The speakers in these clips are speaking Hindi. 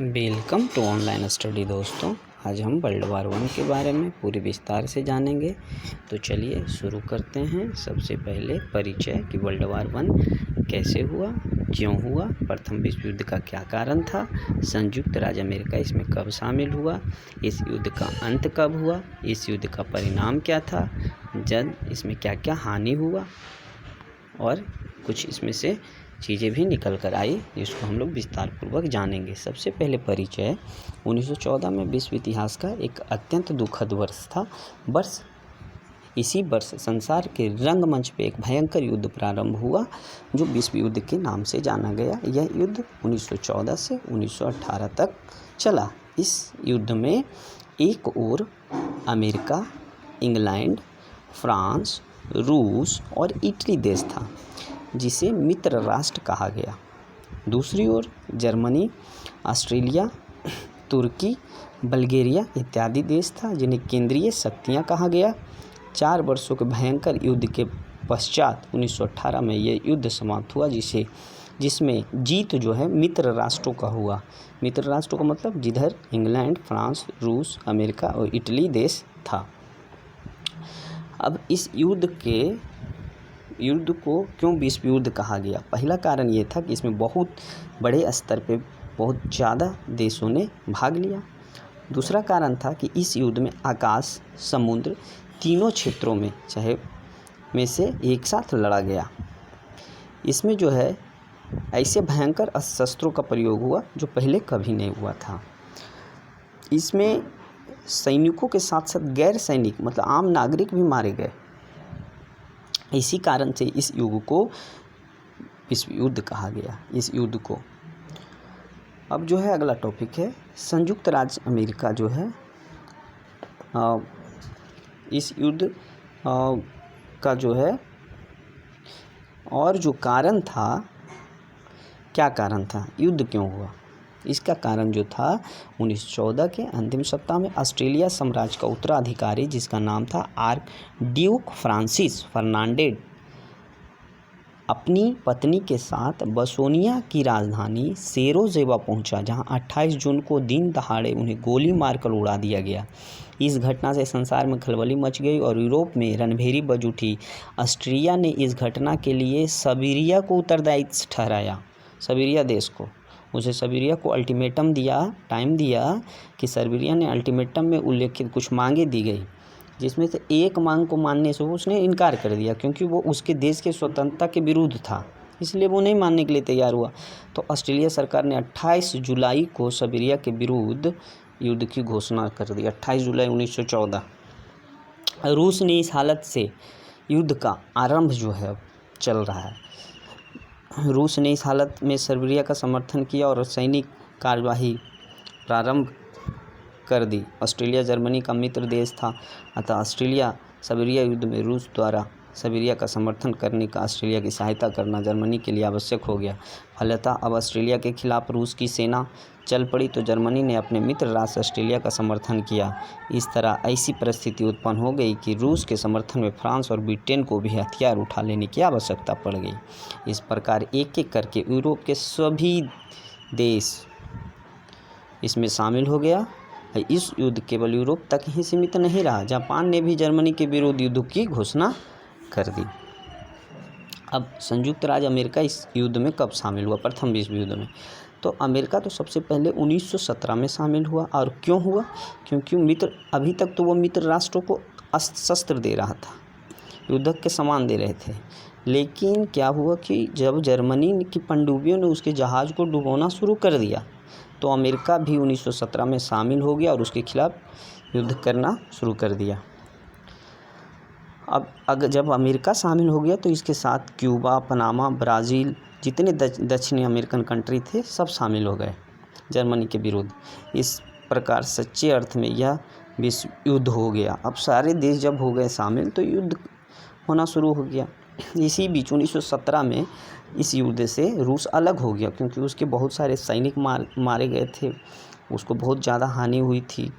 वेलकम टू ऑनलाइन स्टडी दोस्तों। आज हम वर्ल्ड वार वन के बारे में पूरे विस्तार से जानेंगे। तो चलिए शुरू करते हैं। सबसे पहले परिचय कि वर्ल्ड वार वन कैसे हुआ, क्यों हुआ, प्रथम विश्व युद्ध का क्या कारण था, संयुक्त राज्य अमेरिका इसमें कब शामिल हुआ, इस युद्ध का अंत कब हुआ, इस युद्ध का परिणाम क्या था, इसमें क्या क्या हानि हुआ और कुछ इसमें से चीज़ें भी निकल कर आई जिसको हम लोग विस्तार पूर्वक जानेंगे। सबसे पहले परिचय 1914 में विश्व इतिहास का एक अत्यंत दुखद वर्ष था। इसी वर्ष संसार के रंगमंच पे एक भयंकर युद्ध प्रारंभ हुआ जो विश्व युद्ध के नाम से जाना गया। यह युद्ध 1914 से 1918 तक चला। इस युद्ध में एक ओर अमेरिका, इंग्लैंड, फ्रांस, रूस और इटली देश था जिसे मित्र राष्ट्र कहा गया। दूसरी ओर जर्मनी, ऑस्ट्रेलिया, तुर्की, बल्गेरिया इत्यादि देश था जिन्हें केंद्रीय शक्तियां कहा गया। 4 वर्षों के भयंकर युद्ध के पश्चात 1918 में यह युद्ध समाप्त हुआ जिसमें जीत जो है मित्र राष्ट्रों का हुआ। मित्र राष्ट्रों का मतलब जिधर इंग्लैंड, फ्रांस, रूस, अमेरिका और इटली देश था। अब इस युद्ध को क्यों विश्व युद्ध कहा गया? पहला कारण ये था कि इसमें बहुत बड़े स्तर पे बहुत ज़्यादा देशों ने भाग लिया। दूसरा कारण था कि इस युद्ध में आकाश, समुद्र तीनों क्षेत्रों में से एक साथ लड़ा गया। इसमें जो है ऐसे भयंकर शस्त्रों का प्रयोग हुआ जो पहले कभी नहीं हुआ था। इसमें सैनिकों के साथ साथ गैर सैनिक मतलब आम नागरिक भी मारे गए। इसी कारण से इस युद्ध को विश्व युद्ध कहा गया। इस युद्ध को अब जो है अगला टॉपिक है संयुक्त राज्य अमेरिका जो है इस युद्ध का जो है और जो कारण था, क्या कारण था, युद्ध क्यों हुआ, इसका कारण जो था 1914 के अंतिम सप्ताह में ऑस्ट्रेलिया साम्राज्य का उत्तराधिकारी जिसका नाम था आर्कड्यूक फ्रांसिस फर्नांडेज अपनी पत्नी के साथ बसोनिया की राजधानी सेरोजेबो पहुंचा, जहां 28 जून को दिन दहाड़े उन्हें गोली मारकर उड़ा दिया गया। इस घटना से संसार में खलबली मच गई और यूरोप में रणभेरी बज उठी। ऑस्ट्रिया ने इस घटना के लिए साइबेरिया को उत्तरदायी ठहराया। साइबेरिया देश को साइबेरिया को अल्टीमेटम टाइम दिया कि साइबेरिया ने अल्टीमेटम में उल्लेखित कुछ मांगे दी गई जिसमें से एक मांग को मानने से उसने इनकार कर दिया क्योंकि वो उसके देश के स्वतंत्रता के विरुद्ध था, इसलिए वो नहीं मानने के लिए तैयार हुआ। तो ऑस्ट्रेलिया सरकार ने 28 जुलाई को साइबेरिया के विरुद्ध युद्ध की घोषणा कर दी। 28 जुलाई 1914। रूस ने इस हालत से युद्ध का आरंभ जो है चल रहा है। रूस ने इस हालत में साइबेरिया का समर्थन किया और सैनिक कार्यवाही प्रारंभ कर दी। ऑस्ट्रेलिया जर्मनी का मित्र देश था, अतः ऑस्ट्रेलिया साइबेरिया युद्ध में रूस द्वारा साइबेरिया का समर्थन करने का ऑस्ट्रेलिया की सहायता करना जर्मनी के लिए आवश्यक हो गया। फलतः अब ऑस्ट्रेलिया के खिलाफ रूस की सेना चल पड़ी तो जर्मनी ने अपने मित्र राष्ट्र ऑस्ट्रेलिया का समर्थन किया। इस तरह ऐसी परिस्थिति उत्पन्न हो गई कि रूस के समर्थन में फ्रांस और ब्रिटेन को भी हथियार उठा लेने की आवश्यकता पड़ गई। इस प्रकार एक एक करके यूरोप के सभी देश इसमें शामिल हो गया। इस युद्ध केवल यूरोप तक ही सीमित नहीं रहा, जापान ने भी जर्मनी के विरुद्ध युद्ध की घोषणा कर दी। अब संयुक्त राज्य अमेरिका इस युद्ध में कब शामिल हुआ? प्रथम विश्व युद्ध में। तो अमेरिका तो सबसे पहले 1917 में शामिल हुआ। और क्यों हुआ? क्योंकि अभी तक तो वो मित्र राष्ट्रों को शस्त्र दे रहा था, युद्धक के सामान दे रहे थे। लेकिन क्या हुआ कि जब जर्मनी की पनडुब्बियों ने उसके जहाज़ को डुबोना शुरू कर दिया तो अमेरिका भी 1917 में शामिल हो गया और उसके खिलाफ युद्ध करना शुरू कर दिया। अब जब अमेरिका शामिल हो गया तो इसके साथ क्यूबा, पनामा, ब्राज़ील जितने दक्षिणी अमेरिकन कंट्री थे सब शामिल हो गए जर्मनी के विरुद्ध। इस प्रकार सच्चे अर्थ में यह विश्व युद्ध हो गया। अब सारे देश जब हो गए शामिल तो युद्ध होना शुरू हो गया। इसी बीच 1917 में इस युद्ध से रूस अलग हो गया क्योंकि उसके बहुत सारे सैनिक मारे गए थे, उसको बहुत ज़्यादा हानि हुई थी।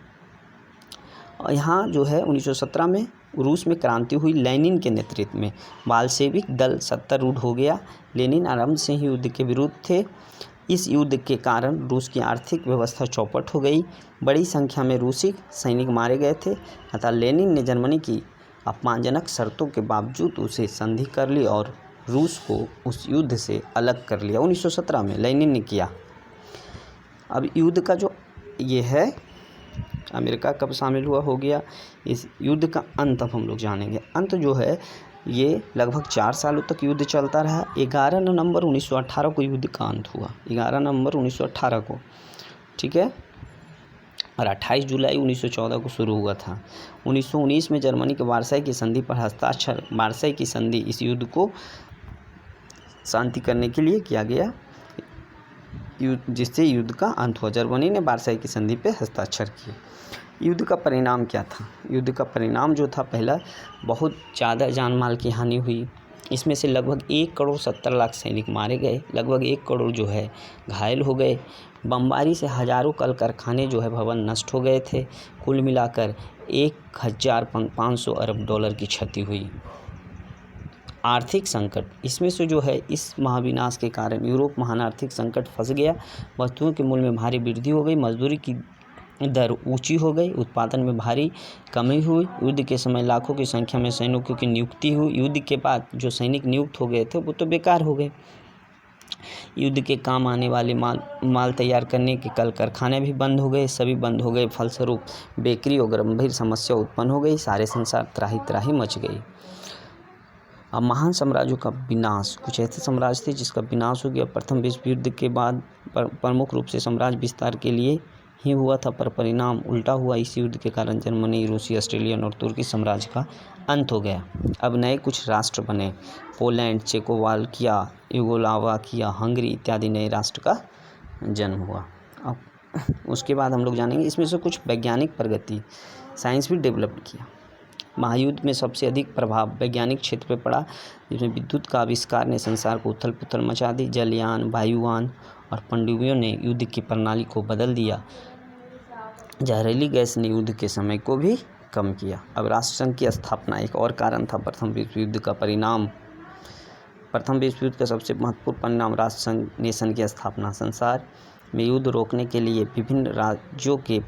यहाँ जो है 1917 में रूस में क्रांति हुई लेनिन के नेतृत्व में। बाल्शेविक दल सत्तारूढ़ हो गया। लेनिन आरंभ से ही युद्ध के विरुद्ध थे। इस युद्ध के कारण रूस की आर्थिक व्यवस्था चौपट हो गई। बड़ी संख्या में रूसी सैनिक मारे गए थे। अतः लेनिन ने जर्मनी की अपमानजनक शर्तों के बावजूद उसे संधि कर ली और रूस को उस युद्ध से अलग कर लिया। 1917 में लेनिन ने किया। अब युद्ध का जो ये है, अमेरिका कब शामिल हुआ हो गया। इस युद्ध का अंत अब हम लोग जानेंगे। अंत जो है ये लगभग 4 सालों तक युद्ध चलता रहा। 11 नवंबर 1918 को युद्ध का अंत हुआ। 11 नवंबर 1918 को, ठीक है, और 28 जुलाई 1914 को शुरू हुआ था। 1919 में जर्मनी के वार्साई की संधि पर हस्ताक्षर। वार्साई की संधि इस युद्ध को शांति करने के लिए किया गया, जिससे युद्ध का अंत हुआ। जर्मनी ने वार्साई की संधि पर हस्ताक्षर किए। युद्ध का परिणाम क्या था। युद्ध का परिणाम जो था, पहला बहुत ज़्यादा जान माल की हानि हुई। इसमें से लगभग 1,70,00,000 सैनिक मारे गए, लगभग 1 करोड़ जो है घायल हो गए। बमबारी से हज़ारों कल कारखाने जो है भवन नष्ट हो गए थे। कुल मिलाकर 1,500 अरब डॉलर की क्षति हुई। आर्थिक संकट, इसमें से जो है इस महाविनाश के कारण यूरोप महान आर्थिक संकट फंस गया। वस्तुओं के मूल्य में भारी वृद्धि हो गई, मजदूरी की दर ऊंची हो गई, उत्पादन में भारी कमी हुई। युद्ध के समय लाखों की संख्या में सैनिकों की नियुक्ति हुई। युद्ध के बाद जो सैनिक नियुक्त हो गए थे वो तो बेकार हो गए। युद्ध के काम आने वाले माल तैयार करने के कल कारखाने भी बंद हो गए, सभी बंद हो गए। फलस्वरूप बेकारी और गंभीर समस्या उत्पन्न हो गई। सारे संसार त्राही त्राही मच गई। अब महान साम्राज्यों का विनाश, कुछ ऐसे साम्राज्य थे जिसका विनाश हो गया। प्रथम विश्व युद्ध के बाद प्रमुख रूप से साम्राज्य विस्तार के लिए ही हुआ था, पर परिणाम उल्टा हुआ। इस युद्ध के कारण जर्मनी, रूसी, ऑस्ट्रेलियन और तुर्की साम्राज्य का अंत हो गया। अब नए कुछ राष्ट्र बने। पोलैंड, चेकोस्लोवाकिया, यूगोस्लाविया, हंगरी इत्यादि नए राष्ट्र का जन्म हुआ। अब उसके बाद हम लोग जानेंगे इसमें से कुछ वैज्ञानिक प्रगति, साइंस भी डेवलप किया। महायुद्ध में सबसे अधिक प्रभाव वैज्ञानिक क्षेत्र पर पड़ा, जिसमें विद्युत का आविष्कार ने संसार को उथल पुथल मचा दी। जलयान, वायुयान और पनडुब्बियों ने युद्ध की प्रणाली को बदल दिया। जहरीली गैस ने युद्ध के समय को भी कम किया। अब राष्ट्रसंघ की स्थापना एक और कारण था प्रथम विश्व युद्ध का परिणाम। प्रथम विश्व युद्ध का सबसे महत्वपूर्ण परिणाम राष्ट्रसंघ नेशन की स्थापना। संसार में युद्ध रोकने के लिए विभिन्न राज्यों के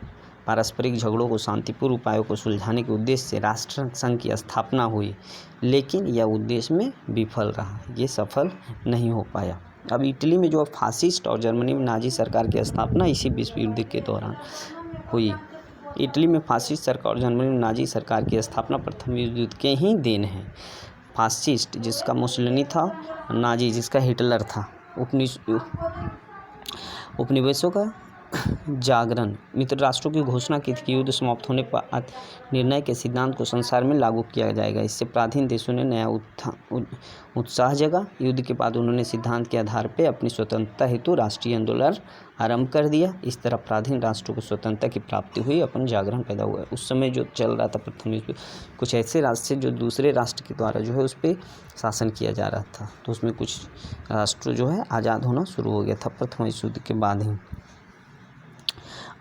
पारस्परिक झगड़ों को शांतिपूर्ण उपायों को सुलझाने के उद्देश्य से राष्ट्रसंघ की स्थापना हुई, लेकिन यह उद्देश्य में विफल रहा, ये सफल नहीं हो पाया। अब इटली में जो फासिस्ट और जर्मनी में नाजी सरकार की स्थापना इसी विश्व युद्ध के दौरान हुई। इटली में फासिस्ट सरकार और जर्मनी में नाजी सरकार की स्थापना प्रथम विश्व युद्ध के ही देन है। फासिस्ट जिसका मुसोलिनी था, नाजी जिसका हिटलर था। उपनिवेशों का जागरण, मित्र राष्ट्रों की घोषणा की थी कि युद्ध समाप्त होने पर निर्णय के सिद्धांत को संसार में लागू किया जाएगा। इससे प्राचीन देशों ने नया उत्साह जगा। युद्ध के बाद उन्होंने सिद्धांत के आधार पर अपनी स्वतंत्रता हेतु राष्ट्रीय आंदोलन आरंभ कर दिया। इस तरह प्राचीन राष्ट्रों को स्वतंत्रता की प्राप्ति हुई, अपन जागरण पैदा हुआ। उस समय जो चल रहा था प्रथम विश्व, कुछ ऐसे राष्ट्र जो दूसरे राष्ट्र के द्वारा जो है उस पर शासन किया जा रहा था, तो उसमें कुछ राष्ट्र जो है आज़ाद होना शुरू हो गया था प्रथम विश्व युद्ध के बाद ही।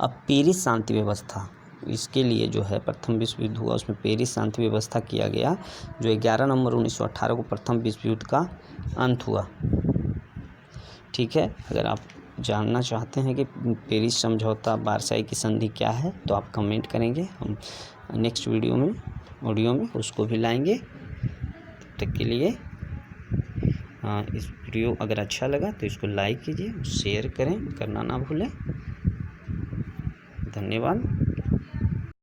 अब पेरिस शांति व्यवस्था, इसके लिए जो है प्रथम विश्व युद्ध हुआ, उसमें पेरिस शांति व्यवस्था किया गया, जो 11 नवंबर 1918 को प्रथम विश्व युद्ध का अंत हुआ। ठीक है, अगर आप जानना चाहते हैं कि पेरिस समझौता, वार्साई की संधि क्या है, तो आप कमेंट करेंगे, हम नेक्स्ट ऑडियो में उसको भी लाएंगे। तब तक के लिए इस वीडियो अगर अच्छा लगा तो इसको लाइक कीजिए, शेयर करें, करना ना भूलें। धन्यवाद।